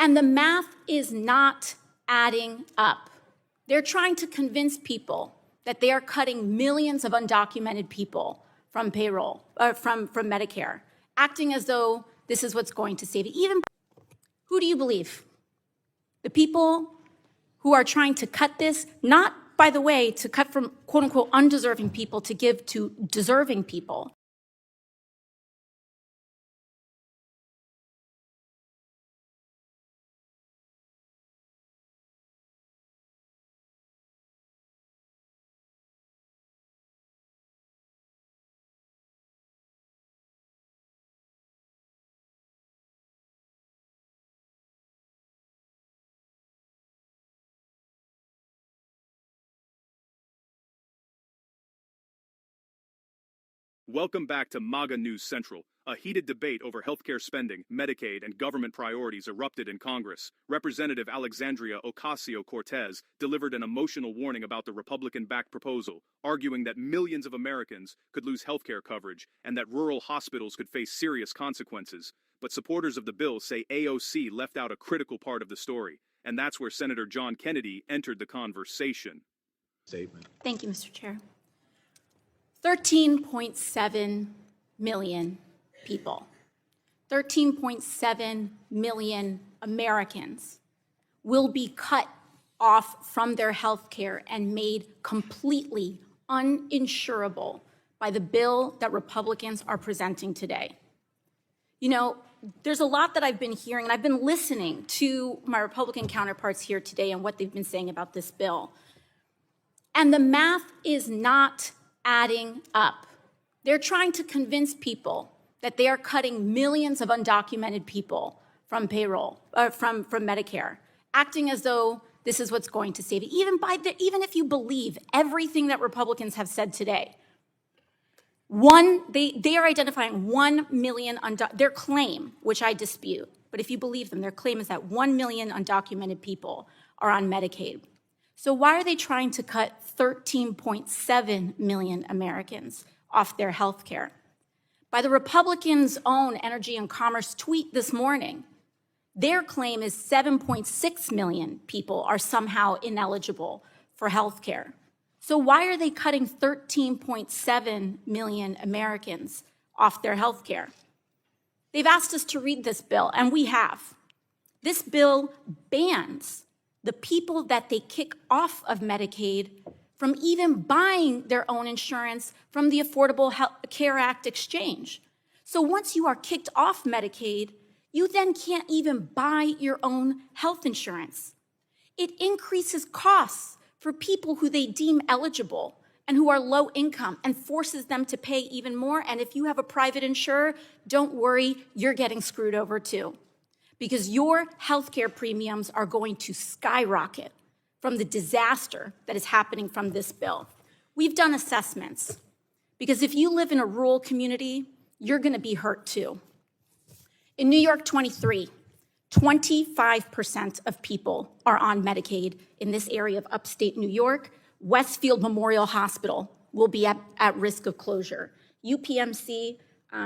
And the math is not adding up. They're trying to convince people that they are cutting millions of undocumented people from payroll, from Medicare, acting as though this is what's going to save it. Even who do you believe? The people who are trying to cut this, not, by the way, to cut from quote unquote undeserving people to give to deserving people. Welcome back to MAGA News Central. A heated debate over healthcare spending, Medicaid, and government priorities erupted in Congress. Representative Alexandria Ocasio-Cortez delivered an emotional warning about the Republican-backed proposal, arguing that millions of Americans could lose healthcare coverage and that rural hospitals could face serious consequences. But supporters of the bill say AOC left out a critical part of the story, and that's where Senator John Kennedy entered the conversation. Thank you, Mr. Chair. 13.7 million people, 13.7 million Americans will be cut off from their health care and made completely uninsurable by the bill that Republicans are presenting today. You know, there's a lot that I've been hearing, and I've been listening to my Republican counterparts here today and what they've been saying about this bill. And the math is not adding up. They're trying to convince people that they are cutting millions of undocumented people from payroll, from Medicare, acting as though this is what's going to save it. Even if you believe everything that Republicans have said today, they are identifying 1 million, their claim, which I dispute, but if you believe them, their claim is that 1 million undocumented people are on Medicaid. So why are they trying to cut 13.7 million Americans off their health care? By the Republicans' own Energy and Commerce tweet this morning, their claim is 7.6 million people are somehow ineligible for health care. So why are they cutting 13.7 million Americans off their health care? They've asked us to read this bill, and we have. This bill bans the people that they kick off of Medicaid from even buying their own insurance from the Affordable Care Act exchange. So once you are kicked off Medicaid, you then can't even buy your own health insurance. It increases costs for people who they deem eligible and who are low income and forces them to pay even more. And if you have a private insurer, don't worry, you're getting screwed over too, because your healthcare premiums are going to skyrocket from the disaster that is happening from this bill. We've done assessments, because if you live in a rural community, you're gonna be hurt too. In New York 23, 25% of people are on Medicaid in this area of upstate New York. Westfield Memorial Hospital will be at risk of closure. UPMC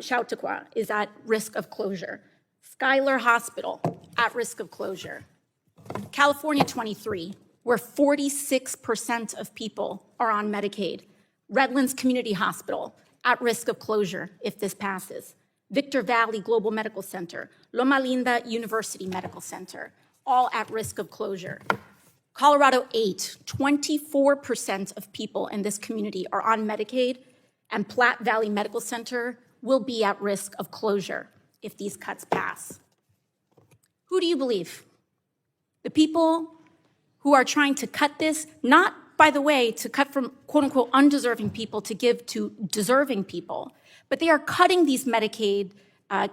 Chautauqua is at risk of closure. Schuyler Hospital at risk of closure. California 23, where 46% of people are on Medicaid. Redlands Community Hospital at risk of closure if this passes. Victor Valley Global Medical Center, Loma Linda University Medical Center, all at risk of closure. Colorado 8, 24% of people in this community are on Medicaid, and Platte Valley Medical Center will be at risk of closure if these cuts pass. Who do you believe? The people who are trying to cut this, not, by the way, to cut from quote unquote undeserving people to give to deserving people, but they are cutting these Medicaid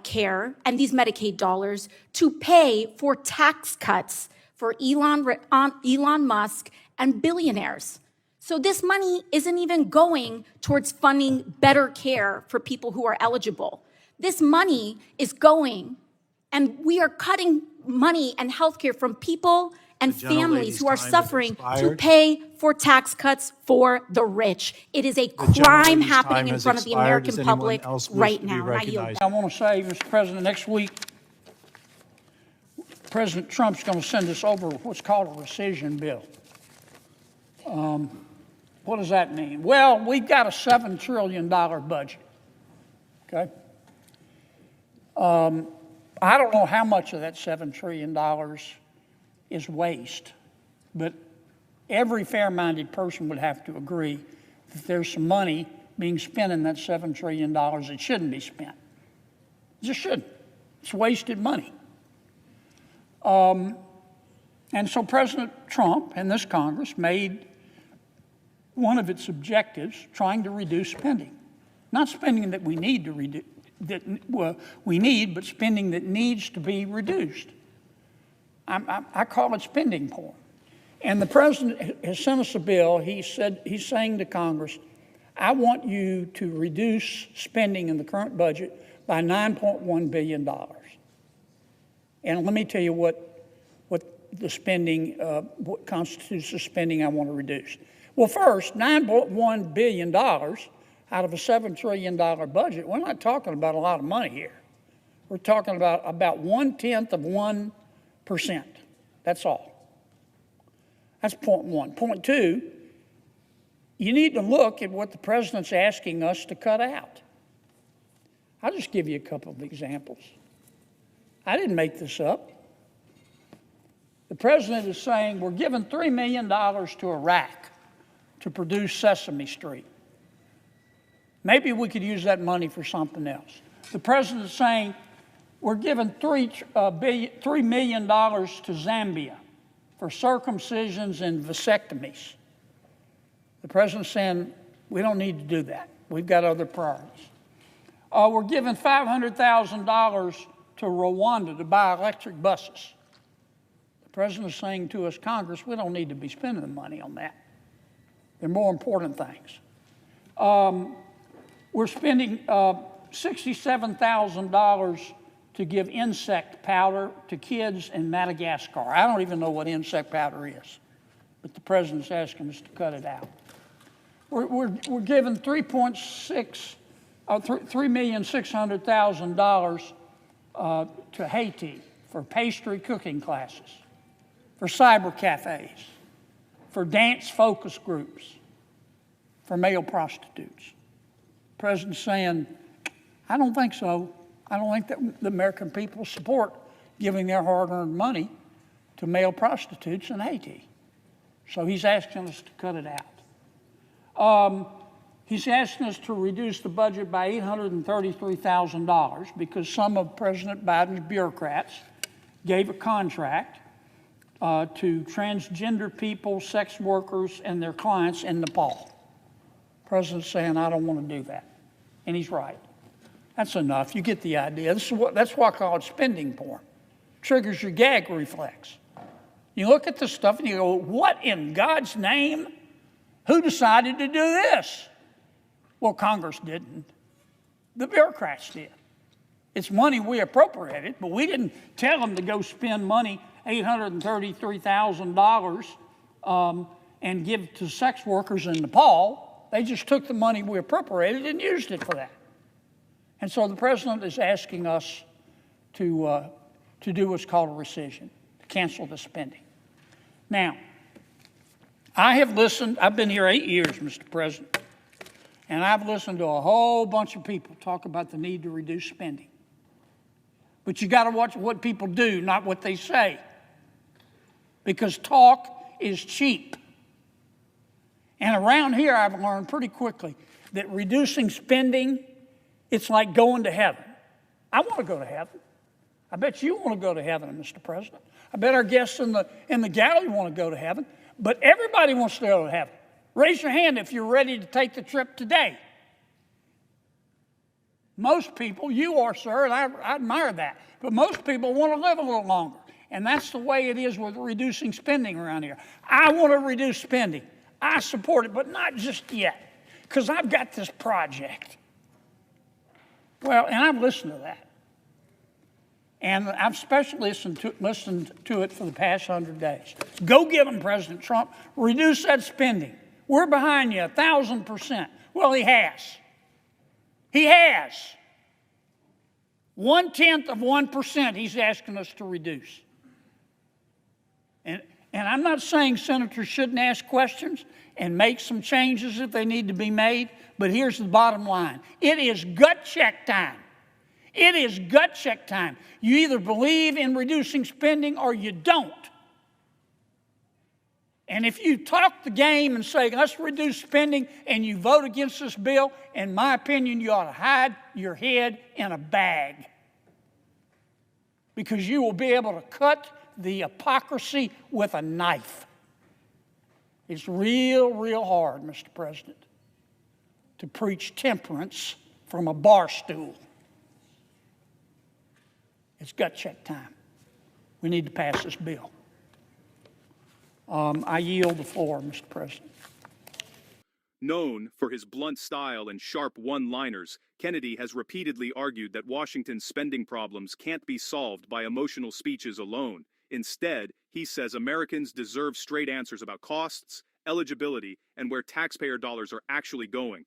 care and these Medicaid dollars to pay for tax cuts for Elon Musk and billionaires. So this money isn't even going towards funding better care for people who are eligible. This money is going, and we are cutting money and health care from people and families who are suffering to pay for tax cuts for the rich. It is a crime happening in front of the American public right now. I want to say, Mr. President, next week President Trump's going to send us over what's called a rescission bill. What does that mean? Well, we've got a $7 trillion budget, okay? I don't know how much of that $7 trillion is waste, but every fair-minded person would have to agree that there's some money being spent in that $7 trillion that shouldn't be spent. It just shouldn't. It's wasted money. And so President Trump and this Congress made one of its objectives trying to reduce spending. Not spending that we need to reduce, but spending that needs to be reduced. I call it spending porn. And the president has sent us a bill. He's saying to Congress, I want you to reduce spending in the current budget by $9.1 billion. And let me tell you what the spending, what constitutes the spending I want to reduce. Well, first, $9.1 billion out of a $7 trillion budget, we're not talking about a lot of money here. We're talking about 0.1%. That's all. That's point one. Point two, you need to look at what the president's asking us to cut out. I'll just give you a couple of examples. I didn't make this up. The president is saying we're giving $3 million to Iraq to produce Sesame Street. Maybe we could use that money for something else. The president is saying we're giving $3 million to Zambia for circumcisions and vasectomies. The president's saying we don't need to do that. We've got other priorities. We're giving $500,000 to Rwanda to buy electric buses. The president is saying to us, Congress, we don't need to be spending the money on that. There are more important things. We're spending $67,000 to give insect powder to kids in Madagascar. I don't even know what insect powder is, but the president's asking us to cut it out. We're giving $3,600,000 to Haiti for pastry cooking classes, for cyber cafes, for dance focus groups, for male prostitutes. The president's saying, I don't think so. I don't think that the American people support giving their hard-earned money to male prostitutes in Haiti. So he's asking us to cut it out. He's asking us to reduce the budget by $833,000 because some of President Biden's bureaucrats gave a contract to transgender people, sex workers, and their clients in Nepal. The president's saying, I don't want to do that. And he's right. That's enough. You get the idea. That's why I call it spending porn. Triggers your gag reflex. You look at this stuff and you go, what in God's name? Who decided to do this? Well, Congress didn't. The bureaucrats did. It's money we appropriated, but we didn't tell them to go spend money, $833,000, and give it to sex workers in Nepal. They just took the money we appropriated and used it for that. And so the president is asking us to do what's called a rescission, to cancel the spending. Now, I have listened. I've been here 8 years, Mr. President, and I've listened to a whole bunch of people talk about the need to reduce spending. But you got to watch what people do, not what they say, because talk is cheap. And around here, I've learned pretty quickly that reducing spending, it's like going to heaven. I want to go to heaven. I bet you want to go to heaven, Mr. President. I bet our guests in the gallery want to go to heaven. But everybody wants to go to heaven. Raise your hand if you're ready to take the trip today. Most people, you are, sir, and I admire that. But most people want to live a little longer. And that's the way it is with reducing spending around here. I want to reduce spending. I support it, but not just yet, because I've got this project. Well, and I've listened to that. And I've especially listened to it for the past 100 days. Go get them, President Trump. Reduce that spending. We're behind you 1,000%. Well, he has. He has. 0.1% he's asking us to reduce. And I'm not saying senators shouldn't ask questions and make some changes if they need to be made, but here's the bottom line. It is gut check time. It is gut check time. You either believe in reducing spending or you don't. And if you talk the game and say, let's reduce spending, and you vote against this bill, in my opinion, you ought to hide your head in a bag. Because you will be able to cut the hypocrisy with a knife. It's real hard, Mr. President, to preach temperance from a bar stool. It's gut check time. We need to pass this bill. I yield the floor, Mr. President. Known for his blunt style and sharp one-liners, Kennedy has repeatedly argued that Washington's spending problems can't be solved by emotional speeches alone. Instead, he says Americans deserve straight answers about costs, eligibility, and where taxpayer dollars are actually going.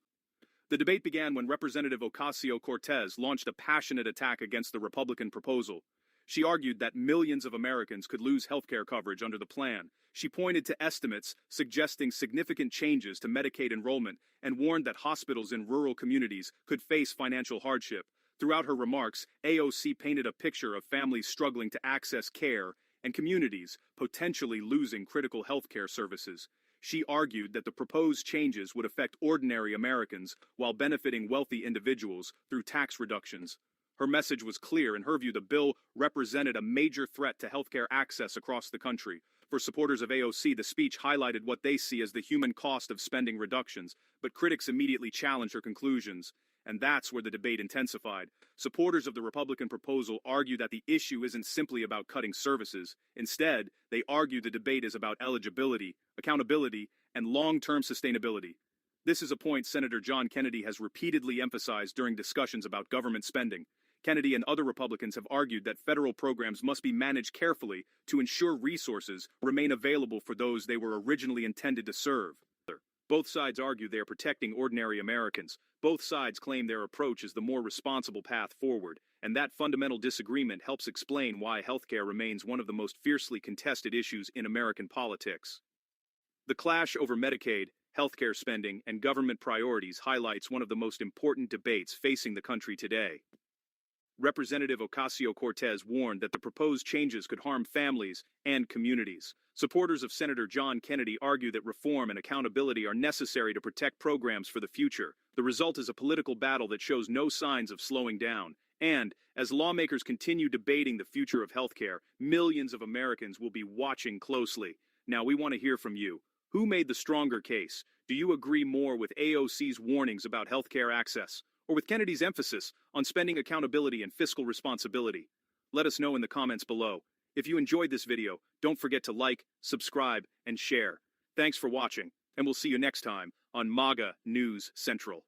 The debate began when Representative Ocasio-Cortez launched a passionate attack against the Republican proposal. She argued that millions of Americans could lose health care coverage under the plan. She pointed to estimates suggesting significant changes to Medicaid enrollment and warned that hospitals in rural communities could face financial hardship. Throughout her remarks, AOC painted a picture of families struggling to access care and communities potentially losing critical health care services. She argued that the proposed changes would affect ordinary Americans while benefiting wealthy individuals through tax reductions. Her message was clear. In her view, the bill represented a major threat to healthcare access across the country. For supporters of AOC, the speech highlighted what they see as the human cost of spending reductions, but critics immediately challenged her conclusions. And that's where the debate intensified. Supporters of the Republican proposal argue that the issue isn't simply about cutting services. Instead, they argue the debate is about eligibility, accountability, and long-term sustainability. This is a point Senator John Kennedy has repeatedly emphasized during discussions about government spending. Kennedy and other Republicans have argued that federal programs must be managed carefully to ensure resources remain available for those they were originally intended to serve. Both sides argue they are protecting ordinary Americans. Both sides claim their approach is the more responsible path forward, and that fundamental disagreement helps explain why healthcare remains one of the most fiercely contested issues in American politics. The clash over Medicaid, healthcare spending, and government priorities highlights one of the most important debates facing the country today. Representative Ocasio-Cortez warned that the proposed changes could harm families and communities. Supporters of Senator John Kennedy argue that reform and accountability are necessary to protect programs for the future. The result is a political battle that shows no signs of slowing down. And, as lawmakers continue debating the future of healthcare, millions of Americans will be watching closely. Now, we want to hear from you. Who made the stronger case? Do you agree more with AOC's warnings about healthcare access, or with Kennedy's emphasis on spending accountability and fiscal responsibility? Let us know in the comments below. If you enjoyed this video, don't forget to like, subscribe, and share. Thanks for watching, and we'll see you next time on MAGA News Central.